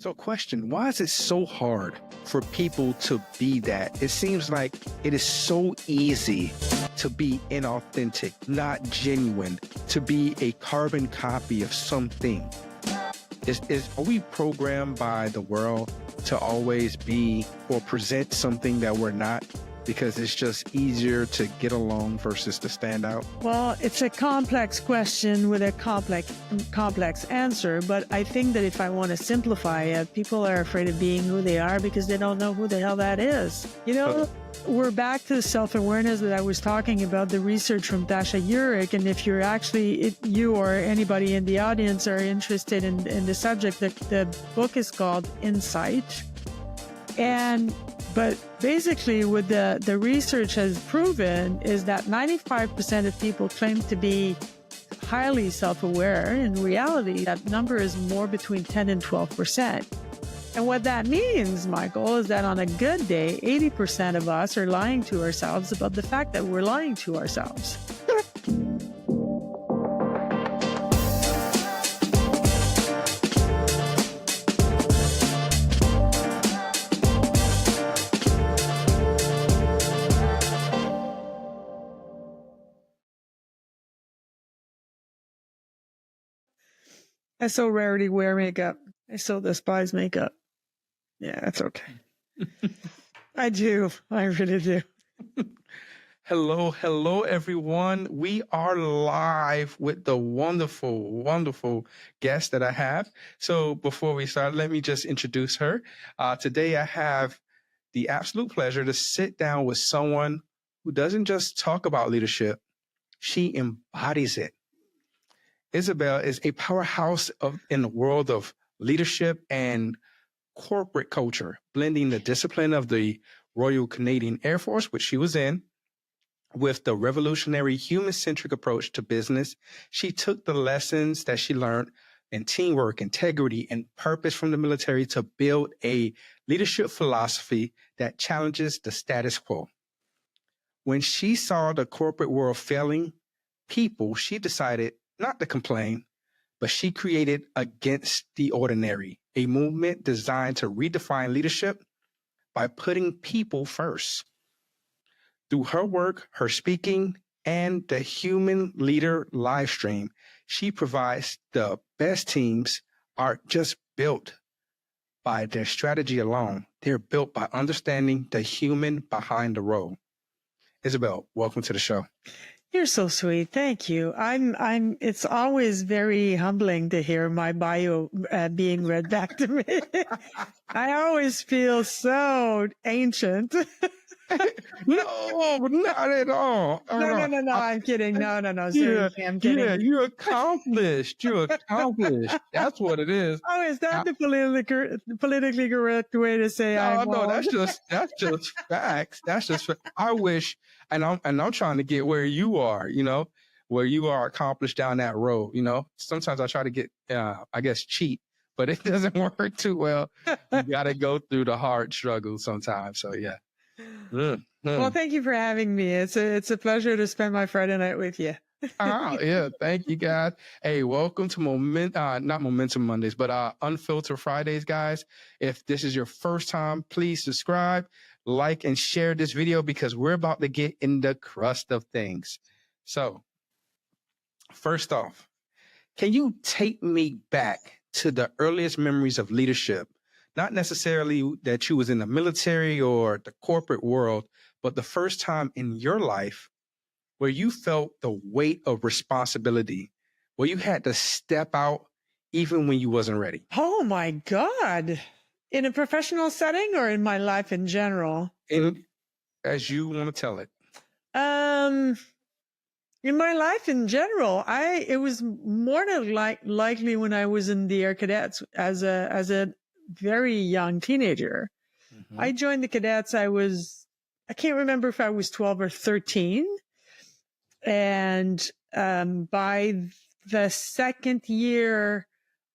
So question, why is it so hard for people to be that? It seems like it is so easy to be inauthentic, not genuine, to be a carbon copy of something. Are we programmed by the world to always be or present something that we're not because it's just easier to get along versus to stand out? Well, it's a complex question with a complex answer, but I think that if I want to simplify it, people are afraid of being who they are because they don't know who the hell that is. We're back to the self-awareness that I was talking about, the research from Tasha Eurich. And if you're you or anybody in the audience are interested in the subject, the book is called Insight. But basically what the research has proven is that 95% of people claim to be highly self-aware. In reality, that number is more between 10 and 12%. And what that means, Michael, is that on a good day, 80% of us are lying to ourselves about the fact that we're lying to ourselves. I so rarely wear makeup. I so despise makeup. Yeah, that's okay. I do. I really do. Hello, everyone. We are live with the wonderful guest that I have. So before we start, let me just introduce her. Today, I have the absolute pleasure to sit down with someone who doesn't just talk about leadership, she embodies it. Isabelle is a powerhouse in the world of leadership and corporate culture, blending the discipline of the Royal Canadian Air Force, which she was in, with the revolutionary human-centric approach to business. She took the lessons that she learned in teamwork, integrity, and purpose from the military to build a leadership philosophy that challenges the status quo. When she saw the corporate world failing people, she decided not to complain, but she created Against the Ordinary, a movement designed to redefine leadership by putting people first. Through her work, her speaking, and the Human Leader live stream, she provides the best teams aren't just built by their strategy alone. They're built by understanding the human behind the role. Isabelle, welcome to the show. You're so sweet. Thank you. It's always very humbling to hear my bio being read back to me. I always feel so ancient. No, not at all. No. I'm kidding. No. Seriously, I'm kidding. Yeah, you're accomplished. That's what it is. Oh, is that the politically correct way to say No, that's just facts. That's just, I wish, and I'm trying to get where you are, where you are accomplished down that road, Sometimes I try to get, cheat, but it doesn't work too well. You got to go through the hard struggle sometimes. So yeah. Well, thank you for having me. It's a pleasure to spend my Friday night with you. Yeah. Thank you, guys. Hey, welcome to not Momentum Mondays, but Unfiltered Fridays, guys. If this is your first time, please subscribe, like, and share this video because we're about to get in the crust of things. So first off, can you take me back to the earliest memories of leadership? Not necessarily that you was in the military or the corporate world, but the first time in your life where you felt the weight of responsibility, where you had to step out even when you wasn't ready. Oh my God. In a professional setting or in my life in general? As you want to tell it. In my life in general, it was more than likely when I was in the Air Cadets as a very young teenager. Mm-hmm. I joined the cadets. I can't remember if I was 12 or 13. And by the second year,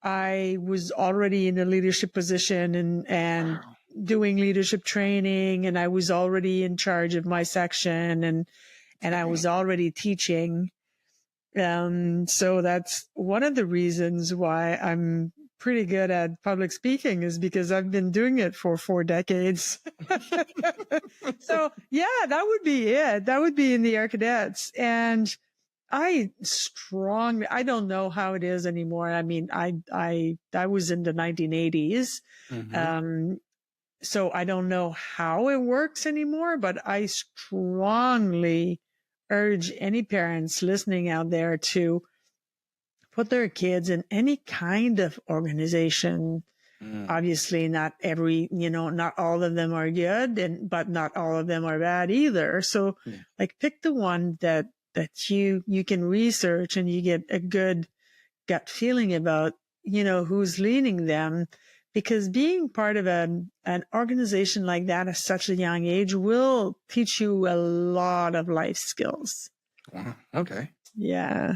I was already in a leadership position and wow. doing leadership training. And I was already in charge of my section and I was already teaching. So that's one of the reasons why I'm pretty good at public speaking is because I've been doing it for 4 decades. So yeah, that would be it. That would be in the Air Cadets. And I don't know how it is anymore. I mean, I was in the 1980s. So I don't know how it works anymore, but I strongly urge any parents listening out there to put their kids in any kind of organization. Obviously not not all of them are good, but not all of them are bad either. So like pick the one that you can research and you get a good gut feeling about, who's leading them, because being part of an organization like that at such a young age will teach you a lot of life skills. Wow. Okay. Yeah.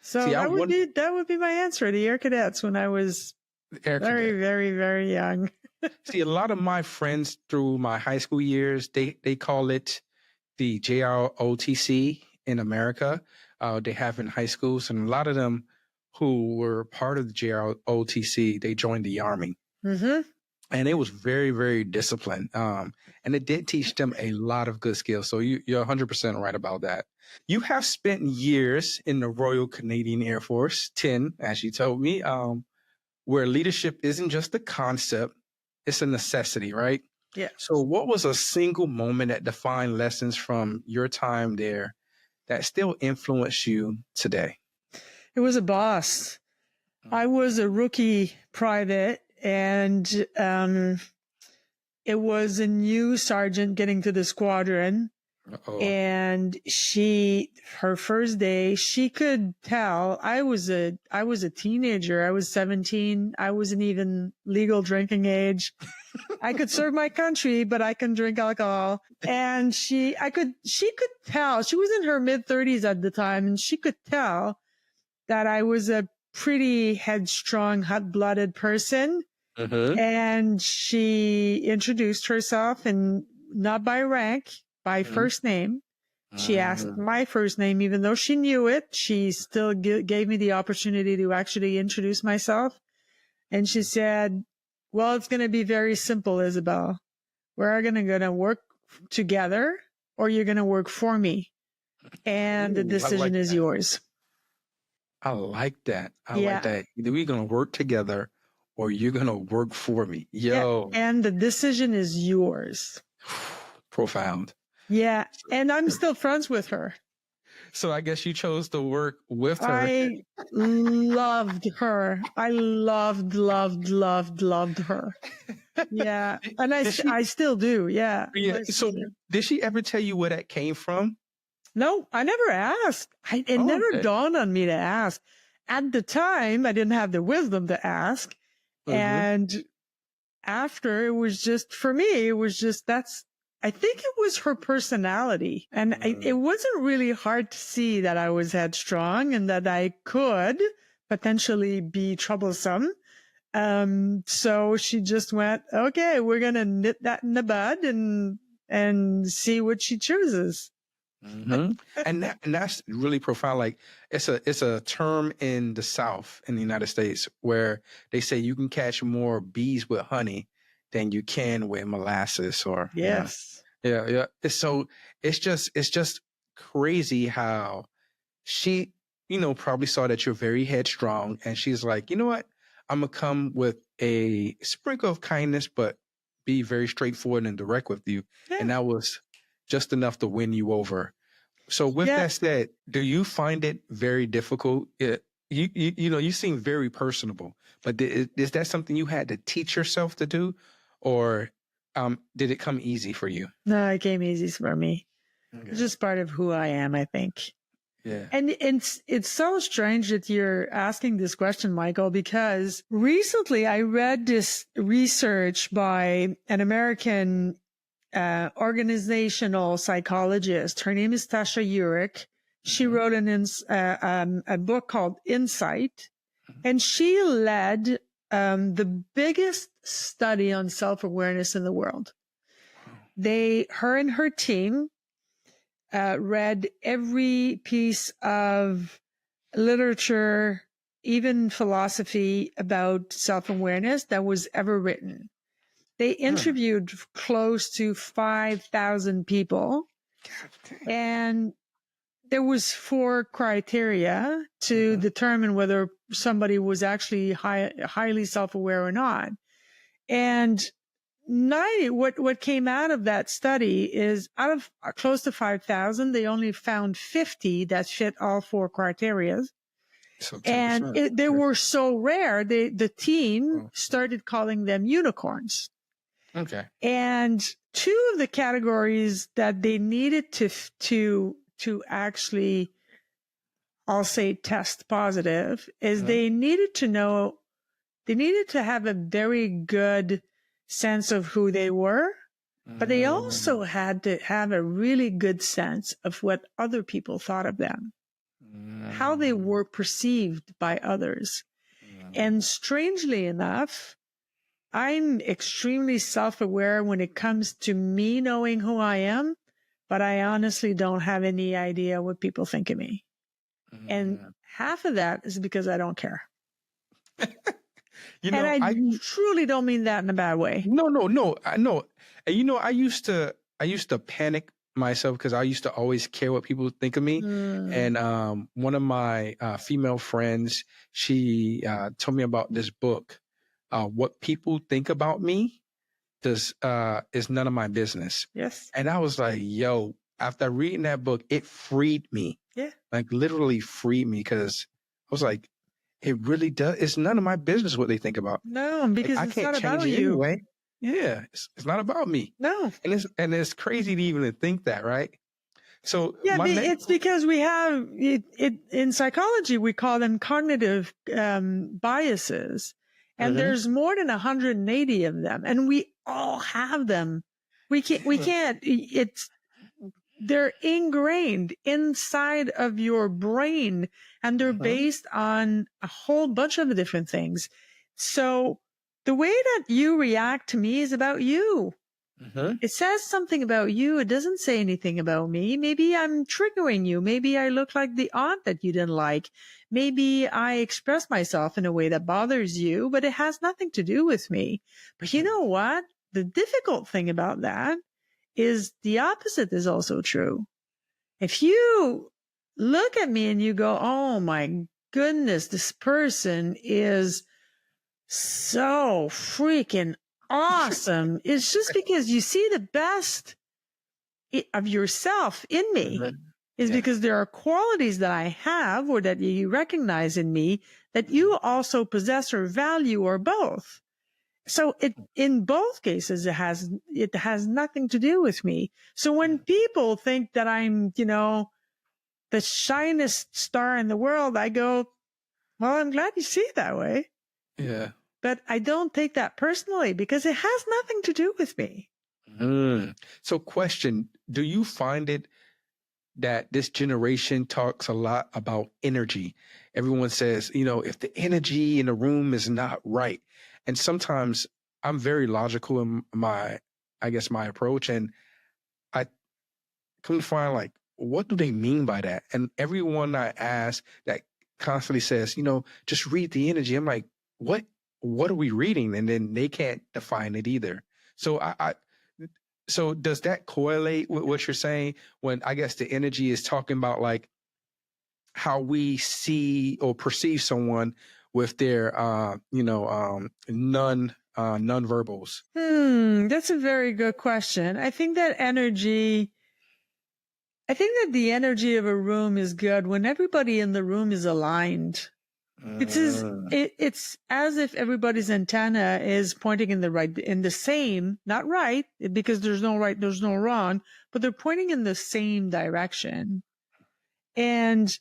So that would be my answer. The Air Cadets when I was very, very, very young. See, a lot of my friends through my high school years, they call it the JROTC in America. They have in high schools, and a lot of them who were part of the JROTC, they joined the Army. And it was very, very disciplined. And it did teach them a lot of good skills. So you're 100% right about that. You have spent years in the Royal Canadian Air Force, 10, as you told me, where leadership isn't just a concept, it's a necessity, right? Yeah. So what was a single moment that defined lessons from your time there that still influence you today? It was a boss. I was a rookie private, and it was a new sergeant getting to the squadron. And her first day, she could tell I was a teenager. I was 17. I wasn't even legal drinking age. I could serve my country, but I can drink alcohol. And she could tell, she was in her mid 30s at the time, and she could tell that I was a pretty headstrong, hot-blooded person. And she introduced herself, and not by rank, by first name. She asked my first name, even though she knew it. She still gave me the opportunity to actually introduce myself. And she said, well, it's going to be very simple, Isabelle. We're going to work together, or you're going to work for me. And the decision is yours. I like that. I like that. Either we're going to work together or you're going to work for me. Yo. Yeah, and the decision is yours. Profound. Yeah. And I'm still friends with her. So I guess you chose to work with her. I loved her. I loved her. Yeah. And I still do. Yeah. So did she ever tell you where that came from? No, I never asked. It never dawned on me to ask. At the time, I didn't have the wisdom to ask. And after, it was just, for me, it was just, I think it was her personality. And it wasn't really hard to see that I was headstrong and that I could potentially be troublesome. So she just went, okay, we're going to nip that in the bud and see what she chooses. And that's really profound. Like it's a term in the South in the United States where they say you can catch more bees with honey than you can with molasses. Or yes, yeah. It's just crazy how she probably saw that you're very headstrong, and she's like, you know what, I'm gonna come with a sprinkle of kindness, but be very straightforward and direct with you. And that was just enough to win you over. So with that said, do you find it very difficult? You seem very personable, but is that something you had to teach yourself to do, or did it come easy for you? No, it came easy for me. Okay. It's just part of who I am, I think. Yeah. And it's so strange that you're asking this question, Michael, because recently I read this research by an American organizational psychologist. Her name is Tasha Eurich. She wrote a book called Insight, and she led the biggest study on self-awareness in the world. Her and her team read every piece of literature even philosophy about self-awareness that was ever written. They interviewed close to 5,000 people, and there was 4 criteria to determine whether somebody was actually highly self-aware or not. And what came out of that study is out of close to 5,000, they only found 50 that fit all 4 criteria. So And they were so rare, the team started calling them unicorns. Okay. And 2 of the categories that they needed to actually, I'll say, test positive is they needed to have a very good sense of who they were, but they also had to have a really good sense of what other people thought of them, how they were perceived by others. And strangely enough, I'm extremely self-aware when it comes to me knowing who I am, but I honestly don't have any idea what people think of me. And half of that is because I don't care. You know, and I truly don't mean that in a bad way. No. I know. And you know, I used to panic myself because I used to always care what people think of me. And one of my female friends, she told me about this book. What people think about me is none of my business. Yes. And I was like, yo, after reading that book, it freed me. Yeah. Like literally freed me, because I was like, it really does. It's none of my business what they think about. No, because I it's can't not change about it you. anyway. Yeah, it's not about me. No. And it's crazy to even think that, right? So yeah, it's because we have it in psychology, we call them cognitive biases, and there's more than 180 of them, and we all have them. We can't. They're ingrained inside of your brain, and they're based on a whole bunch of different things. So the way that you react to me is about you. It says something about you. It doesn't say anything about me. Maybe I'm triggering you. Maybe I look like the aunt that you didn't like. Maybe I express myself in a way that bothers you, but it has nothing to do with me. But you know what? The difficult thing about that is the opposite is also true. If you look at me and you go, oh my goodness, this person is so freaking awesome. It's just because you see the best of yourself in me. Is because there are qualities that I have or that you recognize in me that you also possess or value, or both. So in both cases, it has nothing to do with me. So when people think that I'm, the shyest star in the world, I go, well, I'm glad you see it that way. Yeah. But I don't take that personally because it has nothing to do with me. So question, do you find it that this generation talks a lot about energy? Everyone says, if the energy in the room is not right. And sometimes I'm very logical in my approach. And I come to find, like, what do they mean by that? And everyone I ask that constantly says, just read the energy. I'm like, what are we reading? And then they can't define it either. So so does that correlate with what you're saying, when I guess the energy is talking about like how we see or perceive someone with their non-verbals? That's a very good question. I think that the energy of a room is good when everybody in the room is aligned. It's as if everybody's antenna is pointing in the same, not right, because there's no right, there's no wrong, but they're pointing in the same direction. And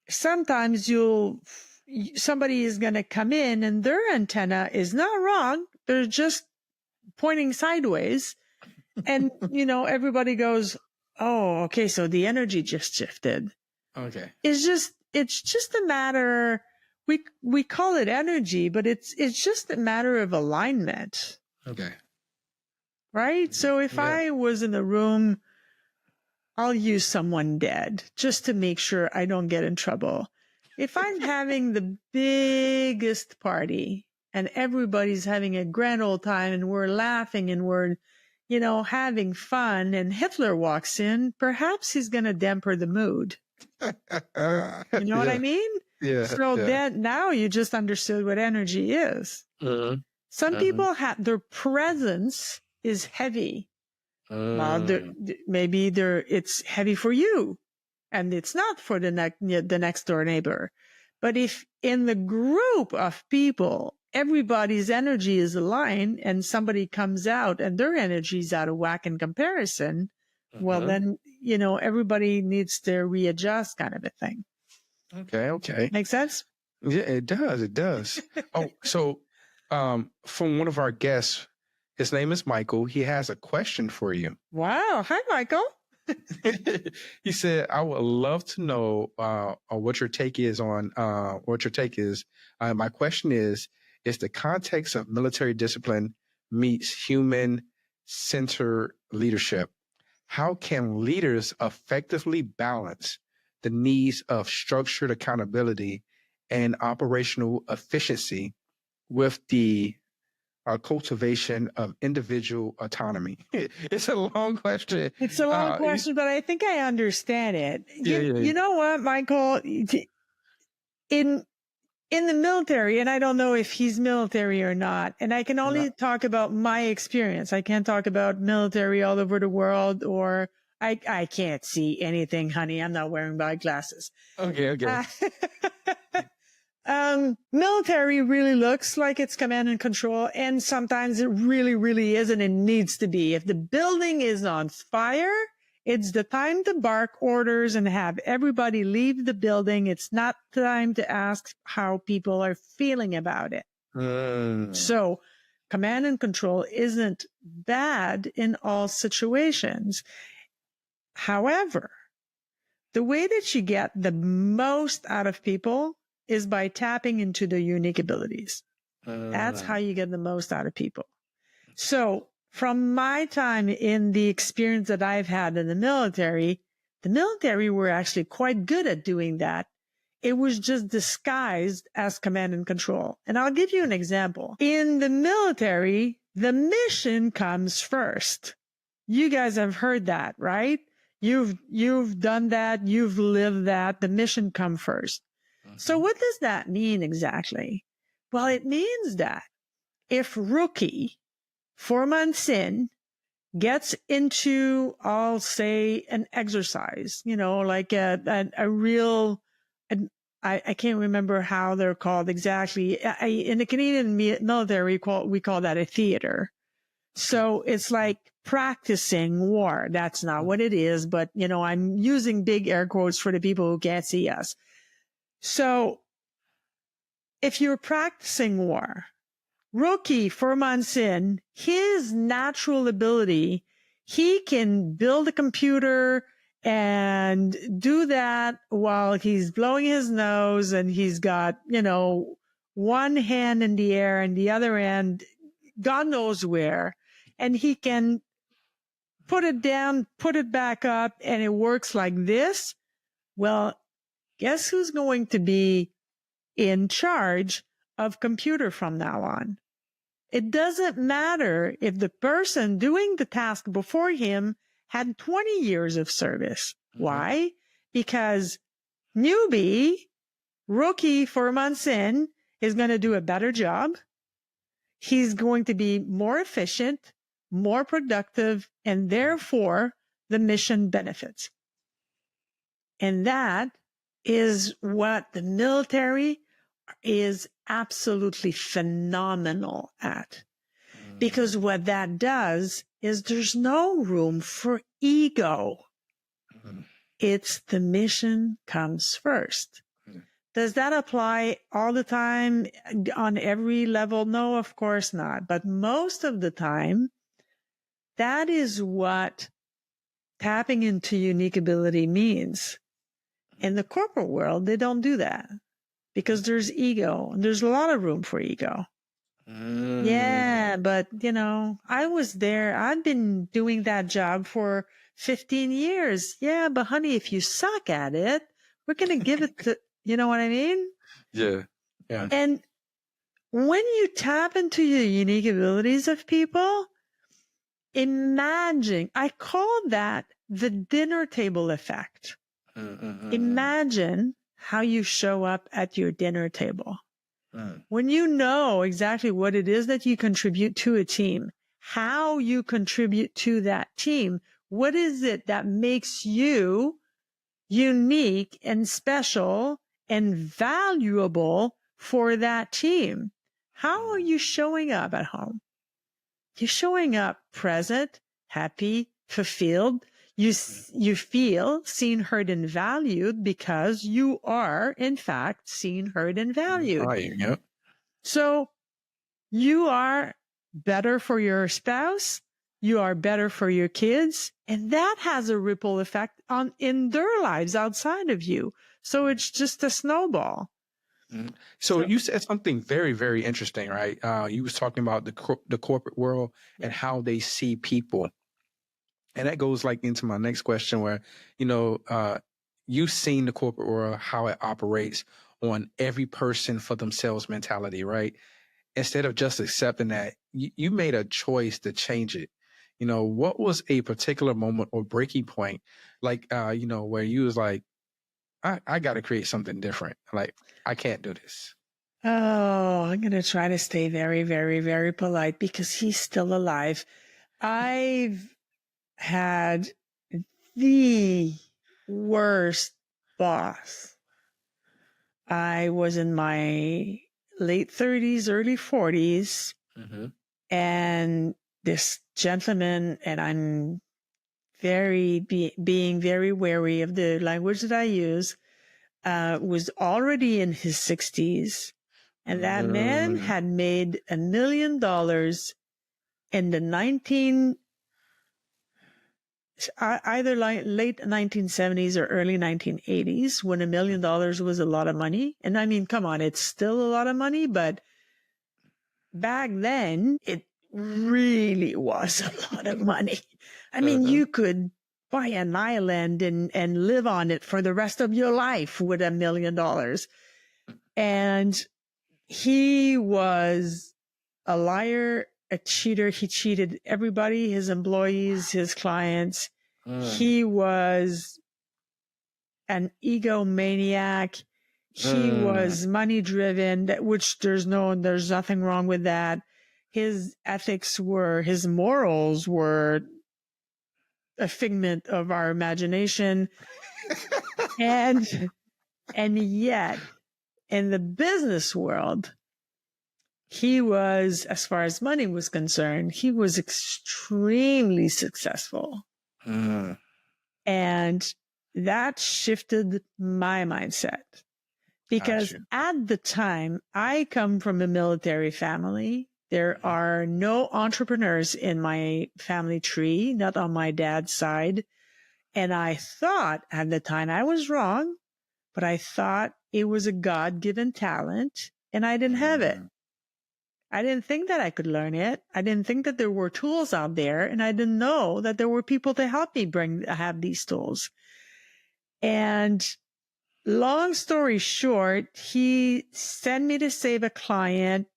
sometimes somebody is going to come in and their antenna is not wrong. They're just pointing sideways. And, everybody goes, oh, okay. So the energy just shifted. Okay. It's just a matter, we call it energy, but it's just a matter of alignment. Okay. Right? So if I was in a room, I'll use someone dead just to make sure I don't get in trouble. if I'm having the biggest party and everybody's having a grand old time and we're laughing and we're, having fun and Hitler walks in, perhaps he's going to damper the mood. You know what I mean? Yeah. So then now you just understood what energy is. Some people have their presence is heavy. Well, maybe it's heavy for you and it's not for the next door neighbor. But if in the group of people, everybody's energy is aligned and somebody comes out and their energy is out of whack in comparison, well, then, everybody needs to readjust kind of a thing. Okay. Make sense? Yeah, it does. Oh, so from one of our guests, his name is Michael. He has a question for you. Wow. Hi, Michael. He said, I would love to know what your take is on my question is the context of military discipline meets human-centered leadership. How can leaders effectively balance the needs of structured accountability and operational efficiency with the cultivation of individual autonomy? It's a long question. It's a long question, but I think I understand it. Yeah. You know what, Michael? In the military, and I don't know if he's military or not, and I can only talk about my experience. I can't talk about military all over the world, or I can't see anything, honey. I'm not wearing my glasses. Okay. Military really looks like it's command and control, and sometimes it really, really is, and it needs to be. If the building is on fire, it's the time to bark orders and have everybody leave the building. It's not time to ask how people are feeling about it. So command and control isn't bad in all situations. However, the way that you get the most out of people is by tapping into the unique abilities. That's how you get the most out of people. So from my time in the experience that I've had in the military were actually quite good at doing that. It was just disguised as command and control. And I'll give you an example. In the military, the mission comes first. You guys have heard that, right? You've done that. You've lived that. The mission comes first. So what does that mean exactly? Well, it means that if rookie 4 months in gets into, I'll say, an exercise, like a real, I can't remember how they're called exactly. In the Canadian military, we call that a theater. So it's like practicing war. That's not what it is, but I'm using big air quotes for the people who can't see us. So if you're practicing war, rookie 4 months in, his natural ability, he can build a computer and do that while he's blowing his nose and he's got, one hand in the air and the other hand, God knows where. And he can put it down, put it back up, and it works like this. Well, guess who's going to be in charge of computer from now on? It doesn't matter if the person doing the task before him had 20 years of service. Why? Because newbie, rookie 4 months in, is going to do a better job. He's going to be more efficient, more productive, and therefore the mission benefits. And that is what the military is absolutely phenomenal at. Because what that does is there's no room for ego. It's the mission comes first. Does that apply all the time on every level? No, of course not. But most of the time, that is what tapping into unique ability means. In the corporate world, they don't do that because there's ego and there's a lot of room for ego. Yeah, but I was there. I've been doing that job for 15 years. Yeah, but honey, if you suck at it, we're going to give it to, You know what I mean? Yeah. Yeah. And when you tap into your unique abilities of people, imagine, I call that the dinner table effect. Imagine how you show up at your dinner table. When you know exactly what it is that you contribute to a team, how you contribute to that team, what is it that makes you unique and special and valuable for that team? How are you showing up at home? You're showing up present, happy, fulfilled. You feel seen, heard, and valued because you are, in fact, seen, heard, and valued. Yep. So you are better for your spouse. You are better for your kids. And that has a ripple effect in their lives outside of you. So it's just a snowball. So you said something very, very interesting, right? You was talking about the corporate world and how they see people. And that goes like into my next question where, you've seen the corporate world, how it operates on every person for themselves mentality, right? Instead of just accepting that, you made a choice to change it. What was a particular moment or breaking point, like, where you was like, I got to create something different. Like, I can't do this. Oh, I'm going to try to stay very, very, very polite because he's still alive. I've had the worst boss. I was in my late 30s, early 40s, and this gentleman, and I'm being very wary of the language that I use, was already in his 60s. And that man had made $1 million in the either late 1970s or early 1980s, when $1 million was a lot of money. And I mean, come on, it's still a lot of money, but back then it really was a lot of money. I mean, you could buy an island and live on it for the rest of your life with $1 million. And he was a liar, a cheater. He cheated everybody, his employees, his clients. He was an egomaniac. He was money driven, which there's nothing wrong with that. His his morals were a figment of our imagination. and yet in the business world, he was, as far as money was concerned, he was extremely successful. And that shifted my mindset. Because at the time, I come from a military family. There are no entrepreneurs in my family tree, not on my dad's side. And I thought at the time, I was wrong, but I thought it was a God-given talent and I didn't have it. I didn't think that I could learn it. I didn't think that there were tools out there, and I didn't know that there were people to help me have these tools. And long story short, he sent me to save a client,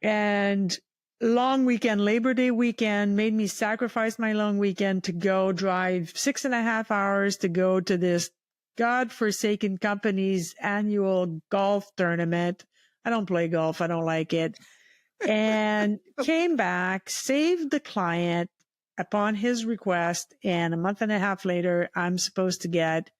and long weekend, Labor Day weekend, made me sacrifice my long weekend to go drive 6.5 hours to go to this godforsaken company's annual golf tournament. I don't play golf. I don't like it. And came back, saved the client upon his request. And a month and a half later, I'm supposed to get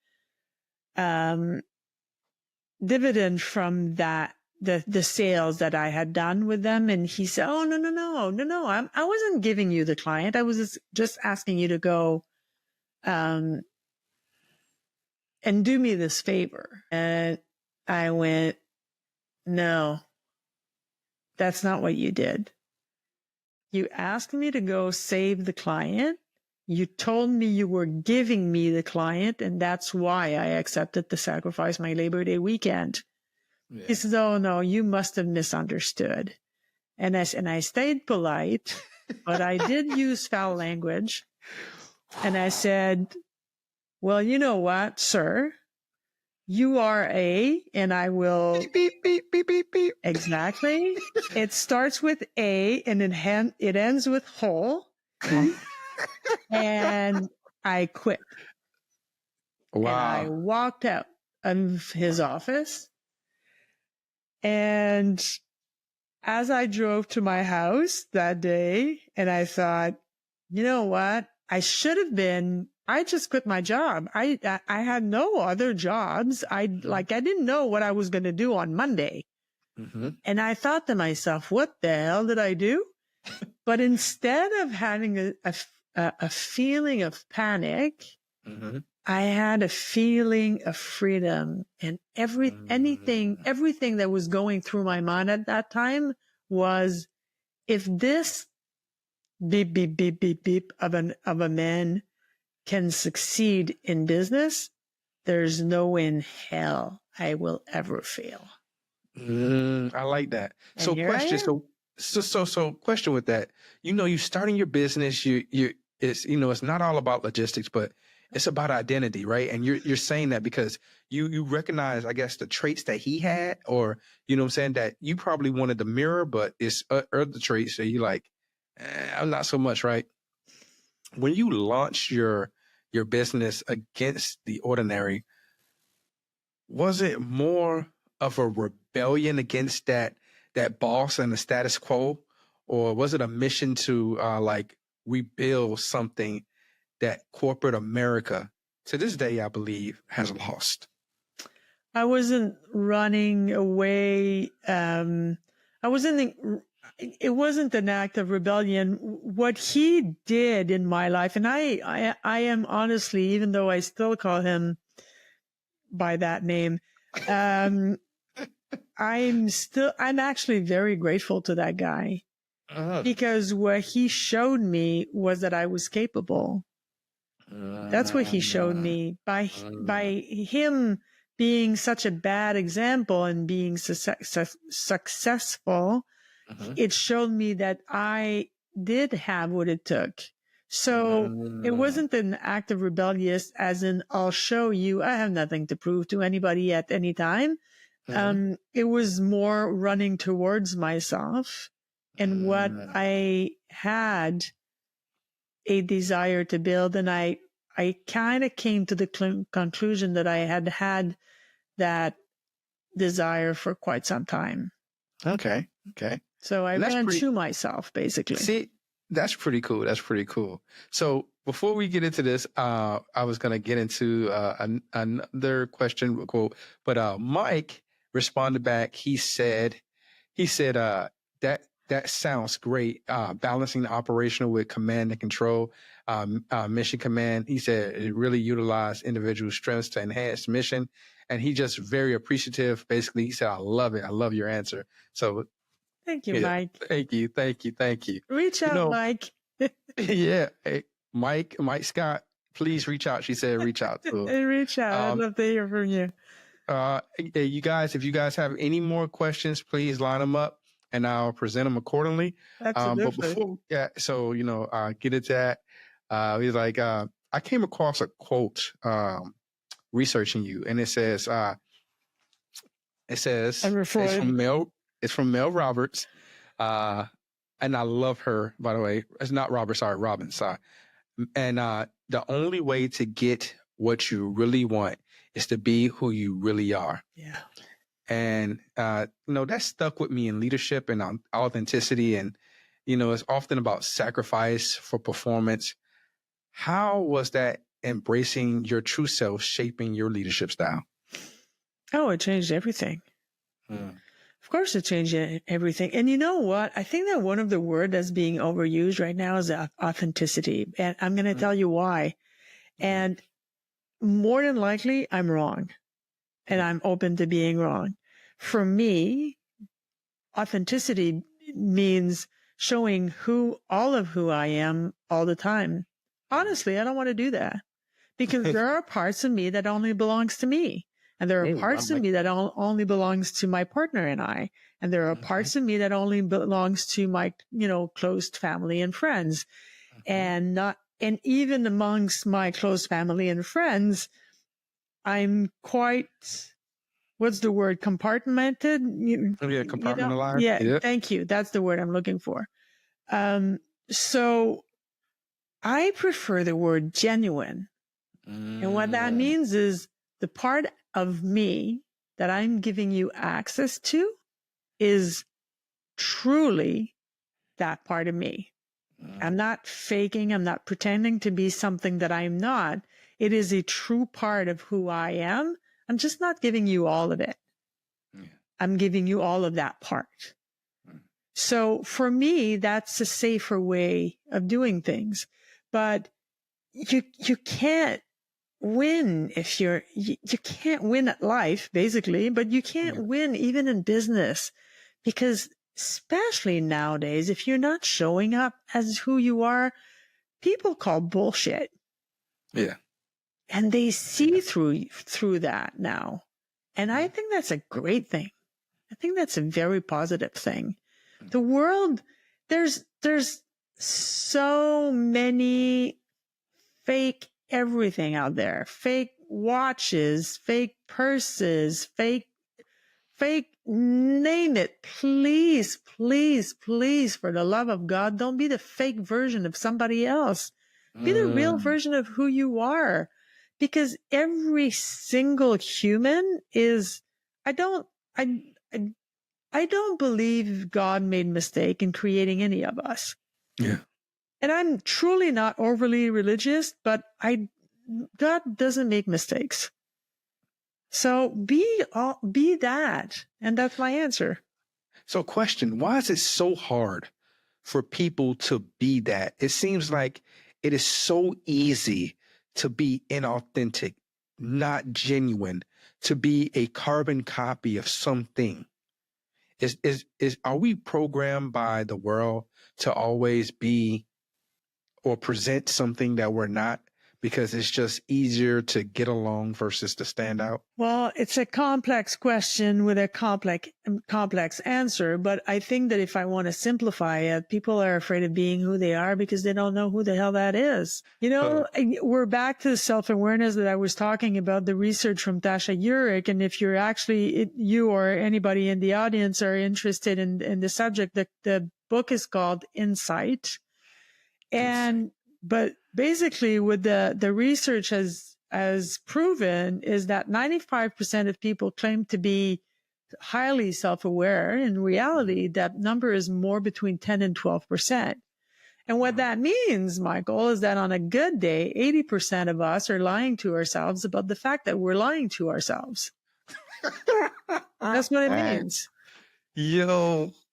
dividend from that, the sales that I had done with them. And he said, oh, no. I wasn't giving you the client. I was just asking you to go and do me this favor. And I went, no, that's not what you did. You asked me to go save the client. You told me you were giving me the client, and that's why I accepted to sacrifice my Labor Day weekend. Yeah. He says, oh, no, you must have misunderstood. And I stayed polite, but I did use foul language. And I said, well, you know what, sir? You are a, and I will. Beep, beep, beep, beep, beep, beep. Exactly. It starts with A and it ends with whole. And I quit. And I Wow. walked out of his office. And as I drove to my house that day, and I thought, you know what? I just quit my job. I had no other jobs. I didn't know what I was going to do on Monday. Mm-hmm. And I thought to myself, what the hell did I do? But instead of having a feeling of panic, Mm-hmm. I had a feeling of freedom, and everything that was going through my mind at that time was, if this beep, beep, beep, beep, beep of a man can succeed in business, there's no way in hell I will ever fail. I like that. And So here I question, am. so question with that. You're starting your business, it's not all about logistics, but it's about identity, right? And you're saying that because you recognize, I guess, the traits that he had, or you know what I'm saying, that you probably wanted to mirror, but it's other traits that you like, I'm not so much, right? When you launch your business against the ordinary, was it more of a rebellion against that boss and the status quo, or was it a mission to rebuild something that corporate America to this day, I believe, has lost? I wasn't running away. It wasn't an act of rebellion. What he did in my life, and I am honestly, even though I still call him by that name, I'm actually very grateful to that guy, because what he showed me was that I was capable. That's what he showed me by him being such a bad example and being successful. It showed me that I did have what it took. So it wasn't an act of rebellious, as in, I'll show you, I have nothing to prove to anybody at any time. It was more running towards myself and what I had a desire to build. And I kind of came to the conclusion that I had that desire for quite some time. Okay. So I ran to myself, basically. See, that's pretty cool. That's pretty cool. So before we get into this, I was going to get into another question, but Mike responded back. He said, that sounds great. Balancing operational with command and control, mission command. He said it really utilized individual strengths to enhance mission. And he just very appreciative. Basically, he said, I love it. I love your answer. So thank you, Mike. Thank you. Reach out, Mike. Yeah. Hey, Mike Scott, please reach out. She said, reach out to him. Reach out. I'd love to hear from you. Hey, you guys, if you guys have any more questions, please line them up and I'll present them accordingly. Absolutely. But before, so, get into that. He's like, I came across a quote, researching you, and it says, it's from Mel Roberts. And I love her, by the way. It's not Robert, sorry, Robin, sorry. And the only way to get what you really want is to be who you really are. Yeah. And, that stuck with me in leadership and authenticity. And, it's often about sacrifice for performance. How was that embracing your true self shaping your leadership style? Oh, it changed everything. Of course, it changed everything. And you know what? I think that one of the words that's being overused right now is authenticity. And I'm going to tell you why. And more than likely, I'm wrong. And I'm open to being wrong. For me, authenticity means showing all of who I am all the time. Honestly, I don't want to do that, because there are parts of me that only belongs to me. And there are parts of me that only belongs to my partner and I. And there are parts of me that only belongs to my, close family and friends. And even amongst my close family and friends, I'm quite, what's the word? Compartmented? Compartmentalized. Yeah, Yeah. thank you. That's the word I'm looking for. So I prefer the word genuine. And what that means is the part of me that I'm giving you access to is truly that part of me. I'm not faking. I'm not pretending to be something that I'm not. It is a true part of who I am. I'm just not giving you all of it. I'm giving you all of that part. So for me, that's a safer way of doing things. But you can't win if you can't win at life, basically, but you can't win even in business, because especially nowadays, if you're not showing up as who you are, people call bullshit. Yeah. And they see through that now. And I think that's a great thing. I think that's a very positive thing. The world, there's so many fake everything out there. Fake watches, fake purses, fake, name it. Please, please, please, for the love of God, don't be the fake version of somebody else. Be the real version of who you are. Because every single human is, I don't believe God made a mistake in creating any of us. Yeah. And I'm truly not overly religious, but God doesn't make mistakes. So be that. And that's my answer. So question, why is it so hard for people to be that? It seems like it is so easy to be inauthentic, not genuine, to be a carbon copy of something. Are we programmed by the world to always be or present something that we're not, because it's just easier to get along versus to stand out? Well, it's a complex question with a complex answer, but I think that if I want to simplify it, people are afraid of being who they are because they don't know who the hell that is. We're back to the self-awareness that I was talking about, the research from Tasha Eurich. And if you're actually, you or anybody in the audience are interested in the subject, the book is called Insight. But basically what the research has proven is that 95% of people claim to be highly self-aware. In reality, that number is more between 10 and 12%. And what that means, Michael, is that on a good day, 80% of us are lying to ourselves about the fact that we're lying to ourselves. That's what it means.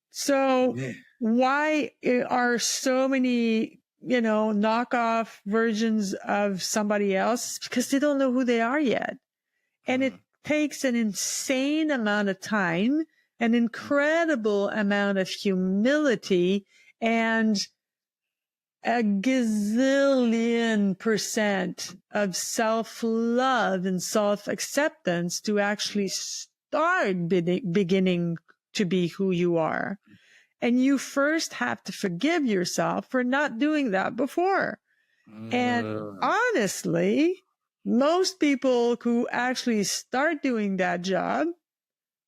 So why are so many knockoff versions of somebody else? Because they don't know who they are yet. And it takes an insane amount of time, an incredible amount of humility, and a gazillion% of self-love and self-acceptance to actually start beginning to be who you are. And you first have to forgive yourself for not doing that before. And honestly, most people who actually start doing that job,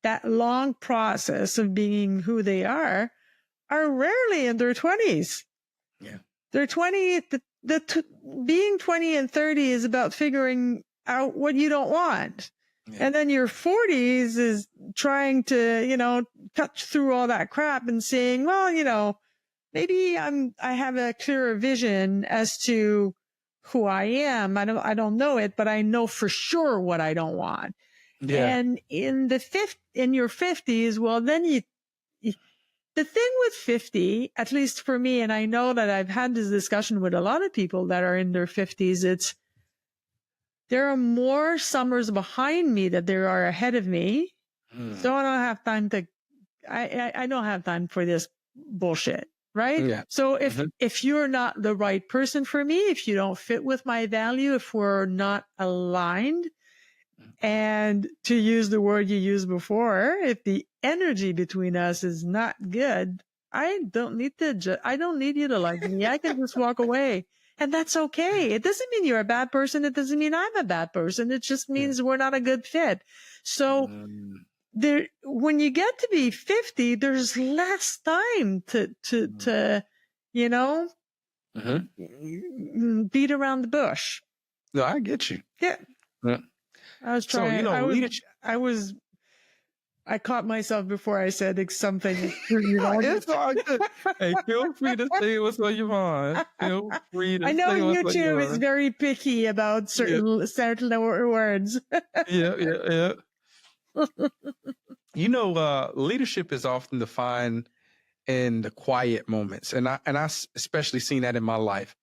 that long process of being who they are rarely in their 20s. Yeah. They're 20, being 20 and 30 is about figuring out what you don't want. Yeah. And then your 40s is trying to, cut through all that crap and saying, well, maybe I have a clearer vision as to who I am. I don't know it, but I know for sure what I don't want. Yeah. And in your 50s, well, then the thing with 50, at least for me, and I know that I've had this discussion with a lot of people that are in their 50s, there are more summers behind me that there are ahead of me. So I don't have time I don't have time for this bullshit. Right? Yeah. So if you're not the right person for me, if you don't fit with my value, if we're not aligned, and to use the word you used before, if the energy between us is not good, I don't need you to like me. I can just walk away. And that's okay. It doesn't mean you're a bad person. It doesn't mean I'm a bad person. It just means we're not a good fit. So when you get to be 50, there's less time to, you know, beat around the bush. No, I get you. Yeah. I was trying. So, leadership. I caught myself before I said something. It's all good. Hey, feel free to say what's on your mind. Feel free to I know say what's on your YouTube mind. is very picky about certain words. Yeah. Leadership is often defined in the quiet moments, and I especially seen that in my life.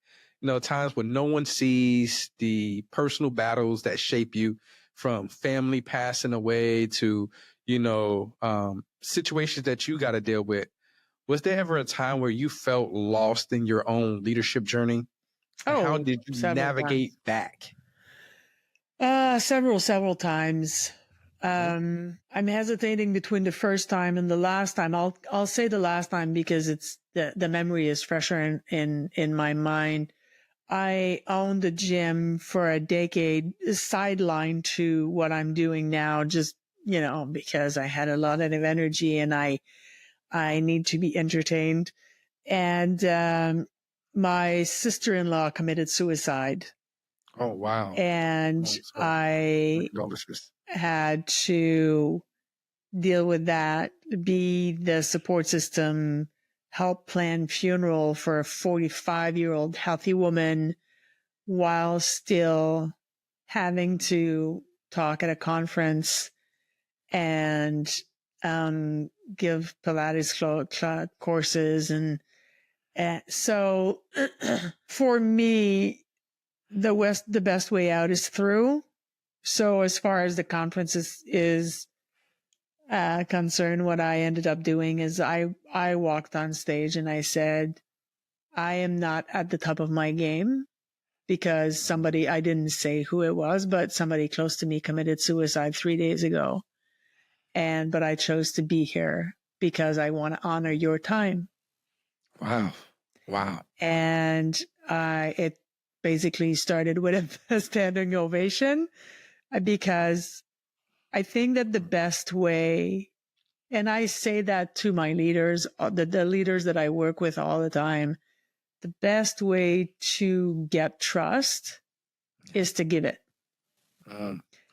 Times when no one sees the personal battles that shape you, from family passing away to situations that you got to deal with. Was there ever a time where you felt lost in your own leadership journey? And how did you navigate back? Several times. I'm hesitating between the first time and the last time. I'll say the last time because it's the memory is fresher in my mind. I owned a gym for a decade, sidelined to what I'm doing now, just, because I had a lot of energy and I need to be entertained. And my sister-in-law committed suicide. Oh, wow. And I had to deal with that, be the support system, help plan funeral for a 45-year-old healthy woman while still having to talk at a conference and give Pilates courses. And so for me, the best way out is through. So as far as the conference is concerned, what I ended up doing is I walked on stage and I said, I am not at the top of my game because somebody, I didn't say who it was, but somebody close to me committed suicide 3 days ago. But I chose to be here because I want to honor your time. Wow. And it basically started with a standing ovation because I think that the best way, and I say that to my leaders, the leaders that I work with all the time, the best way to get trust is to give it.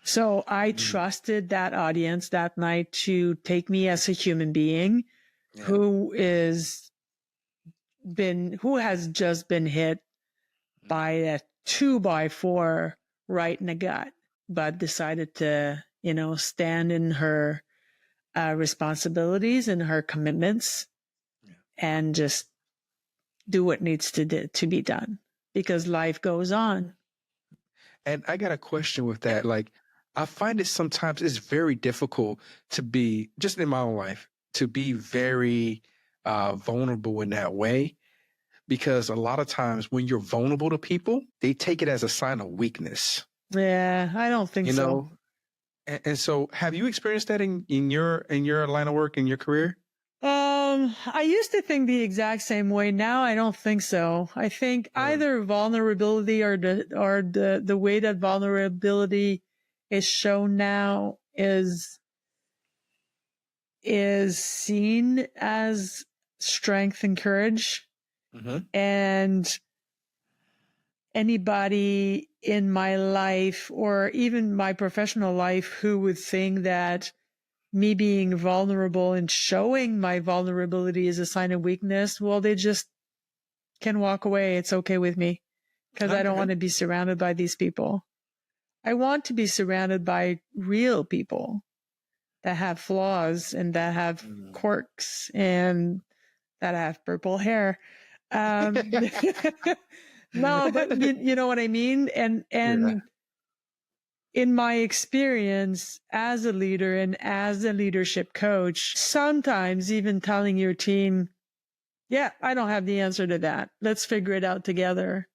So I trusted that audience that night to take me as a human being who has just been hit by a 2x4 right in the gut, but decided to, stand in her responsibilities and her commitments and just do what needs to be done because life goes on. And I got a question with that. Like, I find it sometimes it's very difficult to be, just in my own life, to be very vulnerable in that way. Because a lot of times when you're vulnerable to people, they take it as a sign of weakness. Yeah, I don't think so. And so have you experienced that in your line of work, in your career? I used to think the exact same way. Now I don't think so. I think either vulnerability or the way that vulnerability is shown now is seen as strength and courage. And anybody in my life or even my professional life who would think that me being vulnerable and showing my vulnerability is a sign of weakness, well, they just can walk away. It's okay with me because I don't want to be surrounded by these people. I want to be surrounded by real people that have flaws and that have quirks and that have purple hair. No, but you know what I mean? And in my experience as a leader and as a leadership coach, sometimes even telling your team, yeah, I don't have the answer to that. Let's figure it out together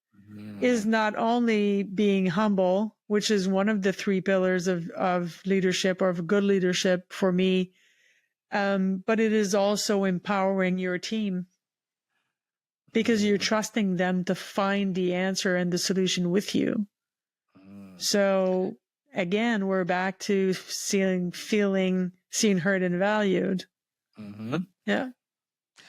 is not only being humble, which is one of the 3 pillars of leadership or of good leadership for me, but it is also empowering your team. because you're trusting them to find the answer and the solution with you. So again, we're back to feeling seen, heard, and valued. Yeah.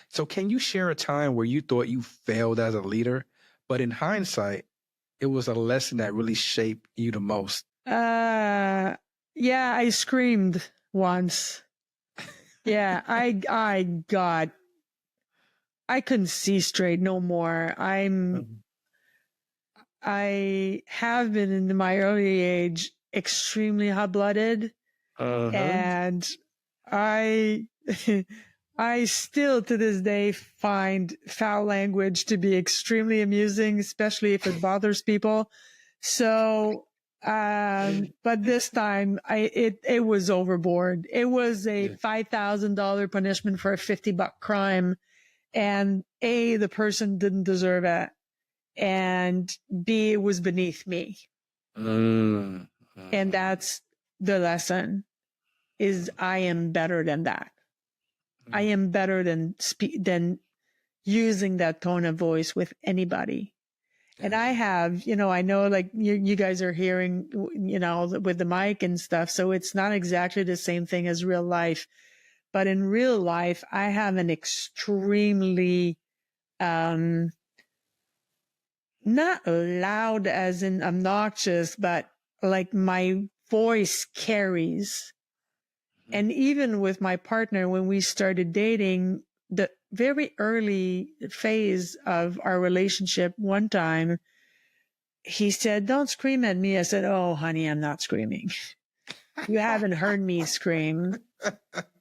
So can you share a time where you thought you failed as a leader, but in hindsight, it was a lesson that really shaped you the most? Yeah, I screamed once. Yeah, I couldn't see straight no more. I have been in my early age extremely hot-blooded, and I I still to this day find foul language to be extremely amusing, especially if it bothers people. So, but this time it was overboard. It was a $5,000 punishment for a $50 crime. And A, the person didn't deserve it. And B, it was beneath me. And that's the lesson, is I am better than that. I am better than using that tone of voice with anybody. And I have, I know like you guys are hearing, with the mic and stuff. So it's not exactly the same thing as real life, but in real life, I have an extremely, not loud as in obnoxious, but like my voice carries. And even with my partner, when we started dating, the very early phase of our relationship, one time he said, "Don't scream at me." I said, "Oh, honey, I'm not screaming. You haven't heard me scream.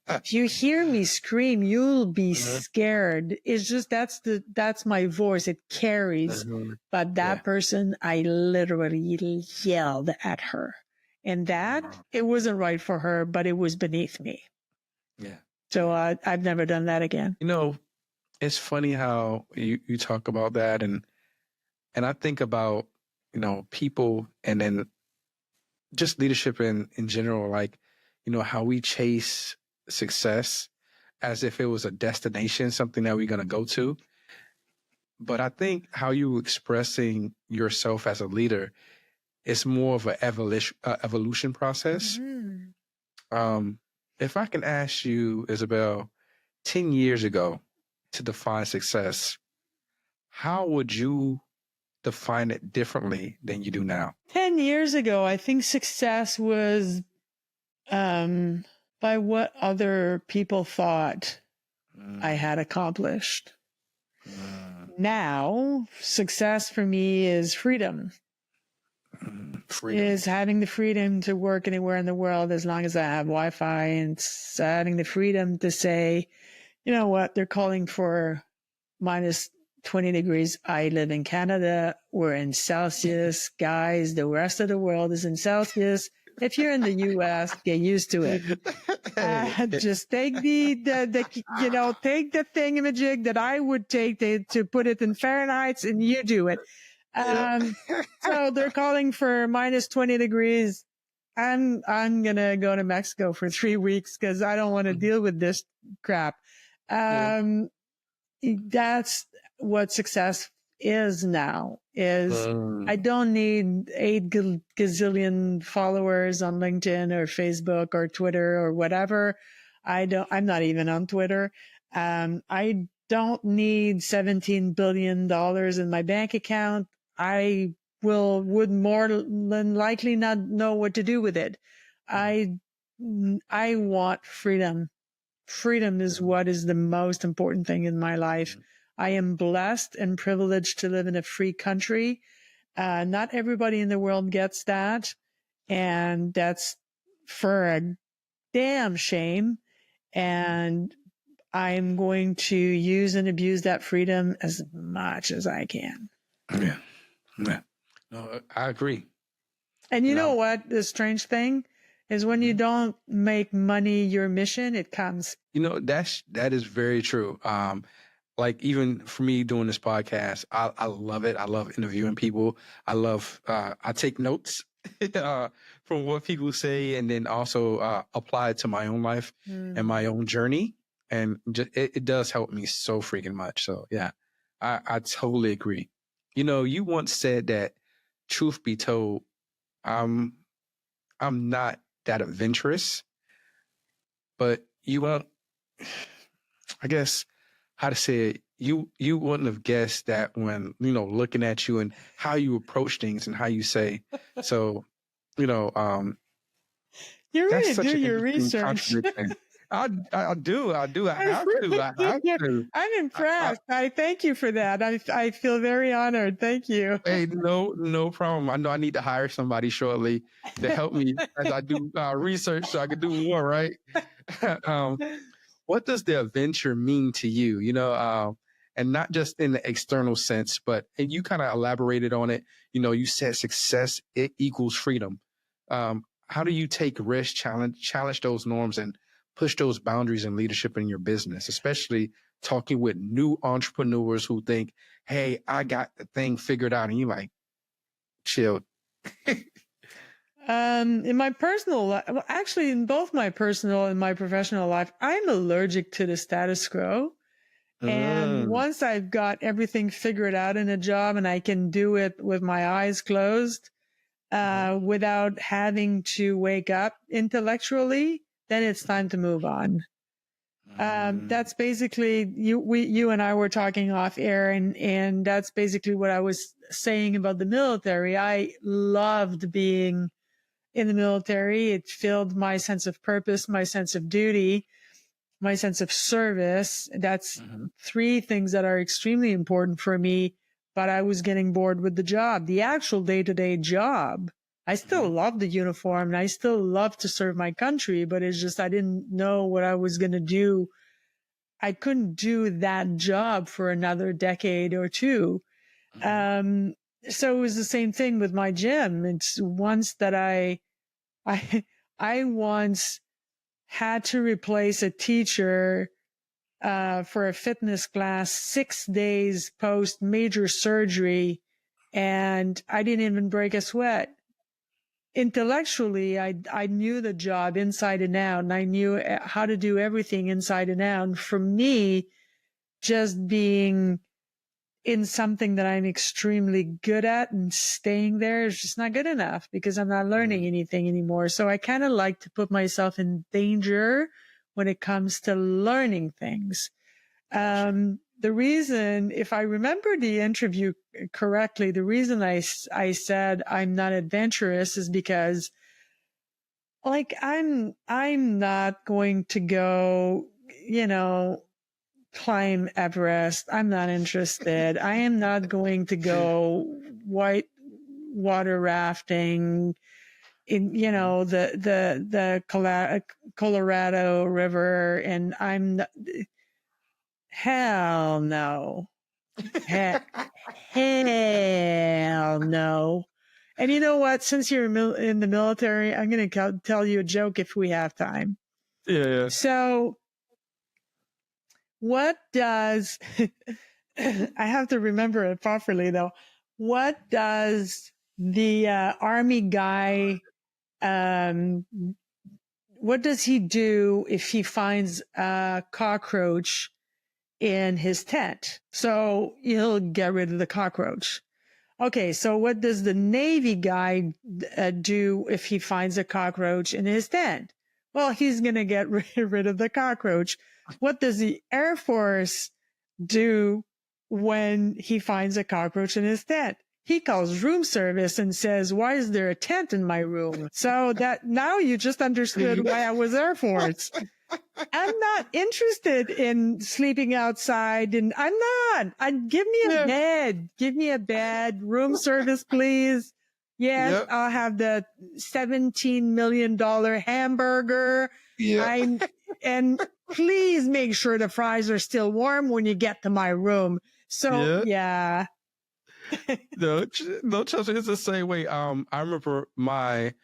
If you hear me scream, you'll be scared. It's just, that's my voice. It carries." But that person, I literally yelled at her. And it wasn't right for her, but it was beneath me. Yeah. So I've never done that again. It's funny how you talk about that. And I think about, people and then just leadership in general, like, how we chase success as if it was a destination, something that we're going to go to. But I think how you expressing yourself as a leader is more of an evolution process. If I can ask you, Isabelle, 10 years ago to define success, how would you define it differently than you do now? 10 years ago, I think success was by what other people thought I had accomplished. Now, success for me is freedom. Is having the freedom to work anywhere in the world as long as I have Wi-Fi, and having the freedom to say, you know what, they're calling for minus 20 degrees. I live in Canada. We're in Celsius. Guys, the rest of the world is in Celsius. If you're in the U.S., get used to it. Just take take the thingamajig that I would take to put it in Fahrenheit, and you do it. So they're calling for minus 20 degrees. I'm going to go to Mexico for 3 weeks because I don't want to deal with this crap. That's what success is now, I don't need 8 gazillion followers on LinkedIn or Facebook or Twitter or whatever. I'm not even on Twitter. I don't need $17 billion in my bank account. I would more than likely not know what to do with it. I want freedom. Freedom is what is the most important thing in my life. I am blessed and privileged to live in a free country. Not everybody in the world gets that. And that's for a damn shame. And I'm going to use and abuse that freedom as much as I can. Yeah. No, I agree. And you know what? The strange thing is when you don't make money your mission, it comes. That is very true. Like even for me doing this podcast, I love it. I love interviewing people. I take notes from what people say, and then also apply it to my own life and my own journey. And it does help me so freaking much. So yeah, I totally agree. You once said that, truth be told, I'm I'm not that adventurous, but you won't. I guess how to say it. You wouldn't have guessed that when looking at you and how you approach things and how you say. So, you know, um, You that's really such do an your interesting research. contradiction. I do. I I have to. really I do. have to. I'm I impressed. I thank you for that. I feel very honored. Thank you. Hey, no problem. I know I need to hire somebody shortly to help me as I do research so I can do more, right? um, what does the adventure mean to you? And not just in the external sense, but and you kind of elaborated on it. You said success it equals freedom. How do you take risks, challenge those norms, and push those boundaries in leadership in your business, especially talking with new entrepreneurs who think, "Hey, I got the thing figured out," and you like, chill. In my personal life, well, actually, in both my personal and my professional life, I'm allergic to the status quo. And Mm, once I've got everything figured out in a job and I can do it with my eyes closed, mhm, without having to wake up intellectually, then it's time to move on. mm, That's basically you and I were talking off air, and that's basically what I was saying about the military. I loved being in the military. It filled my sense of purpose, my sense of duty, my sense of service. That's mhm, three things that are extremely important for me. But I was getting bored with the job, the actual day to day job. I still mhm, love the uniform and I still love to serve my country, but it's just I didn't know what I was going to do. I couldn't do that job for another decade or two. mhm, Um, so it was the same thing with my gym. It's once that I, I once had to replace a teacher for a fitness class 6 days post major surgery, and I didn't even break a sweat. Intellectually, I knew the job inside and out, and I knew how to do everything inside and out. And for me, just being in something that I'm extremely good at and staying there is just not good enough because I'm not learning mhm. anything anymore. So I kind of like to put myself in danger when it comes to learning things. Gotcha. The reason, if I remember the interview correctly, the reason I said I'm not adventurous is because like I'm not going to go, you know, climb Everest. I'm not interested. I am not going to go white water rafting in, Mhm. the Colorado River. And hell no. He- hell no. And you know what? Since you're in the military, I'm going to tell you a joke if we have time. Yeah, yeah. So what does, I have to remember it properly though. What does the army guy, um, what does he do if he finds a cockroach in his tent? So he'll get rid of the cockroach. Okay, so what does the Navy guy do if he finds a cockroach in his tent? Well, he's going to get rid of the cockroach. What does the Air Force do when he finds a cockroach in his tent? He calls room service and says, "Why is there a tent in my room?" So that now you just understood why I was Air Force. I'm not interested in sleeping outside, and I'm not. Give me a Yeah. bed. Give me a bed. Room service, please. Yes, Yep. I'll have the $17 million hamburger. Yeah. And please make sure the fries are still warm when you get to my room. So Yeah. yeah. No, no, Chelsea, it's the same way. I remember my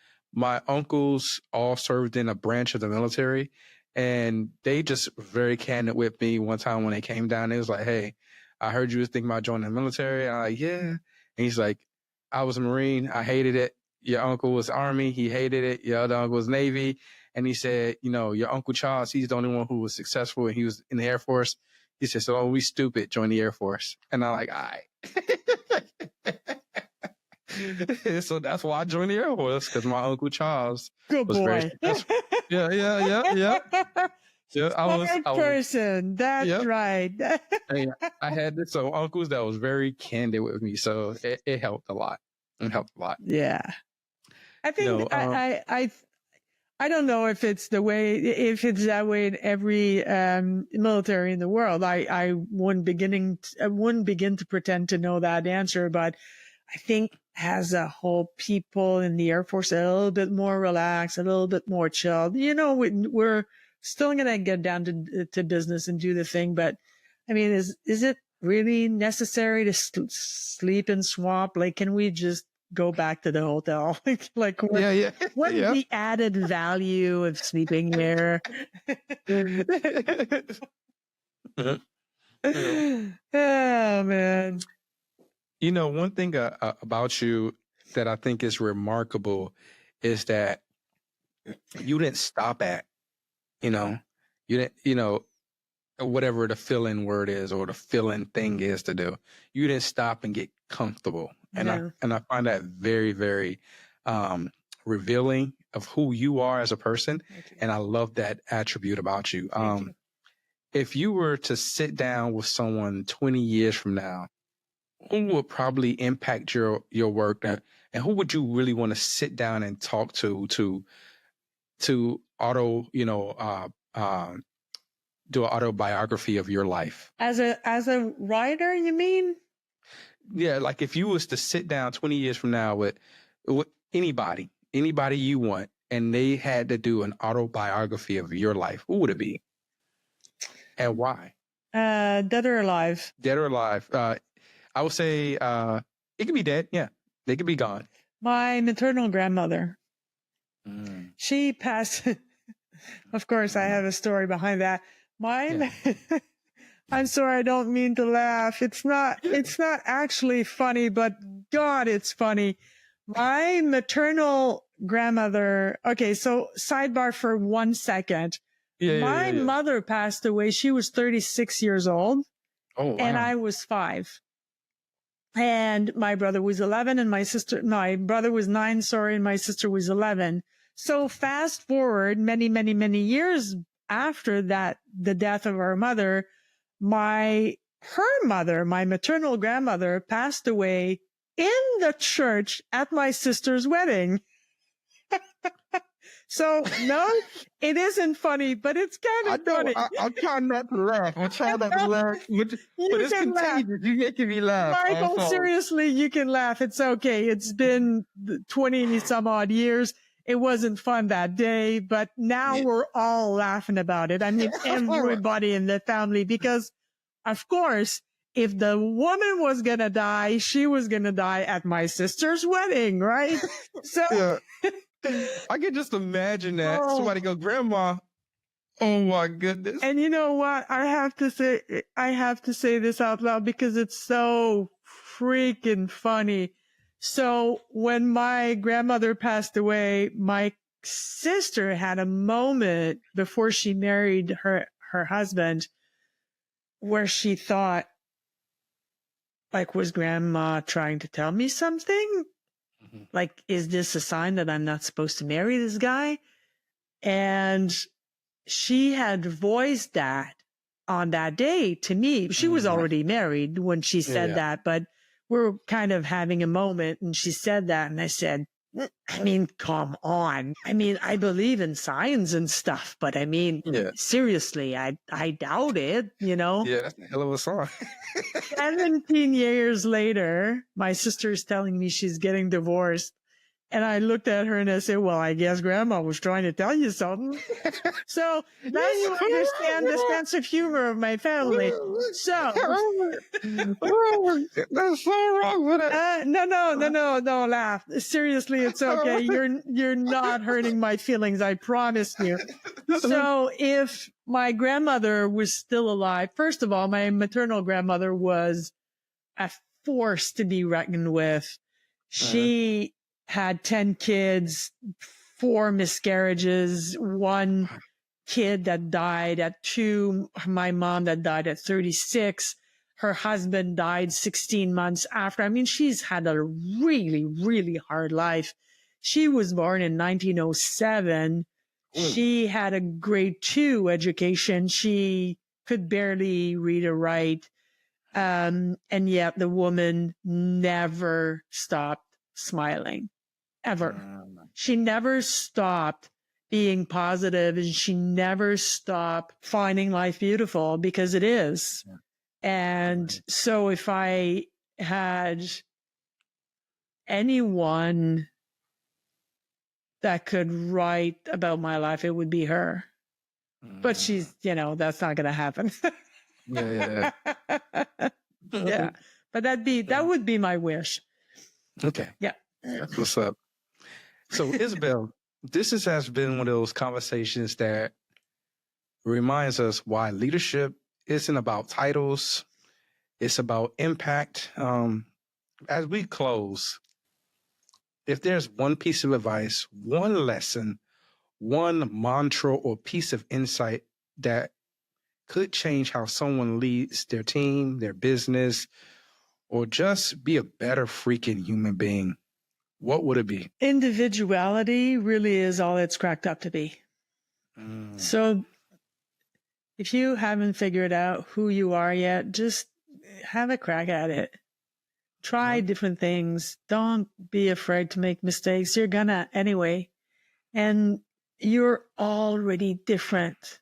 uncles all served in a branch of the military, and they just very candid with me one time when they came down. They was like, "Hey, I heard you was thinking about joining the military." I'm like, "Yeah," and he's like, "I was a Marine. I hated it. Your uncle was Army. He hated it. Your other uncle was Navy." And he said, "Your Uncle Charles, he's the only one who was successful, and he was in the Air Force." He said, so we stupid, join the Air Force. And I'm like, all right. So that's why I joined the Air Force, because my Uncle Charles Good was very boy. successful. Yeah. Smart person. That's yeah. right. And I had this so uncles that was very candid with me, so it helped a lot. It helped a lot. Yeah. I think You know, I don't know if it's that way in every military in the world. I wouldn't begin to pretend to know that answer, but I think as a whole, people in the Air Force are a little bit more relaxed, a little bit more chilled. You know, we're still going to get down to business and do the thing, but I mean, is it really necessary to sleep and swap? Like, can we just go back to the hotel? Like, what is the added value of sleeping there? Oh, man. You know, one thing about you that I think is remarkable is that you didn't stop at, you know, whatever the fill-in word is or the fill-in thing is to do. You didn't stop and get comfortable. And I find that very, very revealing of who you are as a person. And I love that attribute about you. If you were to sit down with someone 20 years from now, who would probably impact your work, and who would you really want to sit down and talk to auto, do an autobiography of your life? As a writer, you mean? Yeah, like if you was to sit down 20 years from now with anybody you want, and they had to do an autobiography of your life, who would it be? And why? Dead or alive? Dead or alive. I would say it could be dead. Yeah, they could be gone. My maternal grandmother. She passed. Of course, I have a story behind that. I'm sorry, I don't mean to laugh. It's not actually funny, but God, it's funny. My maternal grandmother. Okay, so sidebar for 1 second. My mother passed away. She was 36 years old. Oh, wow. And I was 5. And my brother was 11 and my brother was 9, and my sister was 11. So fast forward many, many, many years after that, the death of our mother, her mother, my maternal grandmother, passed away in the church at my sister's wedding. So no, it isn't funny, but it's kind of funny. I'm trying not to laugh. But it's contagious. You're making me laugh. Michael, seriously, you can laugh. It's okay. It's been 20 some odd years. It wasn't fun that day, but now we're all laughing about it. I mean, everybody in the family, because of course, if the woman was going to die, she was going to die at my sister's wedding, right? So I can just imagine that. Somebody go, Grandma. Oh my goodness. And you know what? I have to say this out loud because it's so freaking funny. So when my grandmother passed away, my sister had a moment before she married her husband where she thought, like, was Grandma trying to tell me something? Like, is this a sign that I'm not supposed to marry this guy? And she had voiced that on that day to me. She was already married when she said that, but we're kind of having a moment and she said that. And I said, I mean, come on. I mean, I believe in science and stuff, but I mean, seriously, I doubt it, you know? Yeah, that's a hell of a song. 17 years later, my sister's telling me she's getting divorced. And I looked at her and I said, well, I guess Grandma was trying to tell you something. So now you understand the sense of humor of my family. So that's so wrong with it. No, don't laugh. Seriously, it's okay. You're not hurting my feelings. I promise you. So if my grandmother was still alive, first of all, my maternal grandmother was a force to be reckoned with. She had 10 kids, 4 miscarriages, 1 kid that died at 2, my mom that died at 36, her husband died 16 months after. I mean, she's had a really, really hard life. She was born in 1907. She had a grade 2 education. She could barely read or write. And yet the woman never stopped smiling, ever. She never stopped being positive, and she never stopped finding life beautiful, because it is. Yeah. And so if I had anyone that could write about my life, it would be her. But she's, that's not going to happen. Yeah. Yeah. But that would be my wish. Okay. Yeah. That's what's up. So, Isabelle, this has been one of those conversations that reminds us why leadership isn't about titles. It's about impact. As we close, if there's one piece of advice, one lesson, one mantra or piece of insight that could change how someone leads their team, their business, or just be a better freaking human being, what would it be? Individuality really is all it's cracked up to be. So if you haven't figured out who you are yet, just have a crack at it. Try different things. Don't be afraid to make mistakes. You're gonna anyway. And you're already different.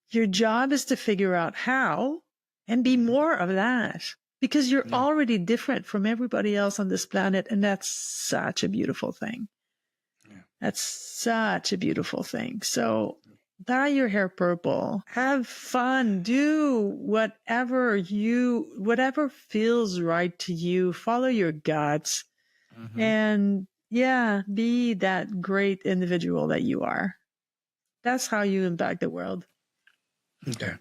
Your job is to figure out how and be more of that, because you're already different from everybody else on this planet. And that's such a beautiful thing. Yeah. That's such a beautiful thing. So dye your hair purple, have fun, do whatever feels right to you, follow your guts, and be that great individual that you are. That's how you impact the world. Okay.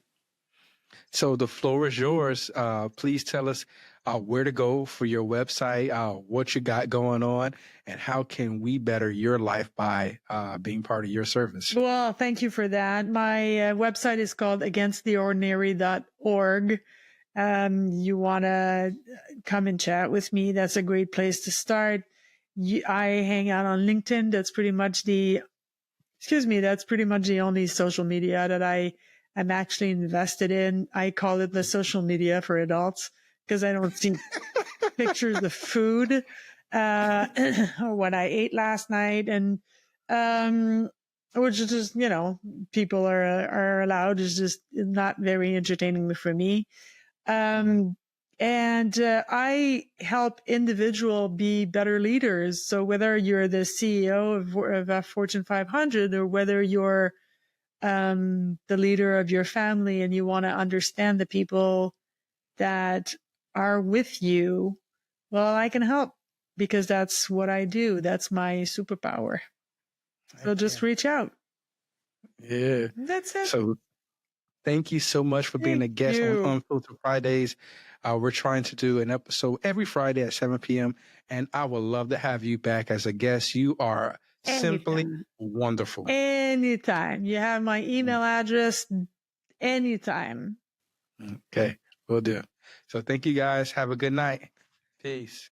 So the floor is yours. Please tell us where to go for your website, what you got going on, and how can we better your life by being part of your service. Well, thank you for that. My website is called againsttheordinary.org. You want to come and chat with me, that's a great place to start. I hang out on LinkedIn. That's pretty much the only social media that I'm actually invested in. I call it the social media for adults, because I don't see pictures of food, or what I ate last night. And, which is just, people are allowed. It's just not very entertaining for me. I help individuals be better leaders. So whether you're the CEO of a Fortune 500, or whether you're the leader of your family and you want to understand the people that are with you, well, I can help, because that's what I do. That's my superpower. So just reach out. Yeah. That's it. So thank you so much for being a guest on Unfiltered Fridays. We're trying to do an episode every Friday at 7 p.m. And I would love to have you back as a guest. You are simply wonderful. Anytime. You have my email address. Anytime. Okay, will do. So thank you guys. Have a good night. Peace.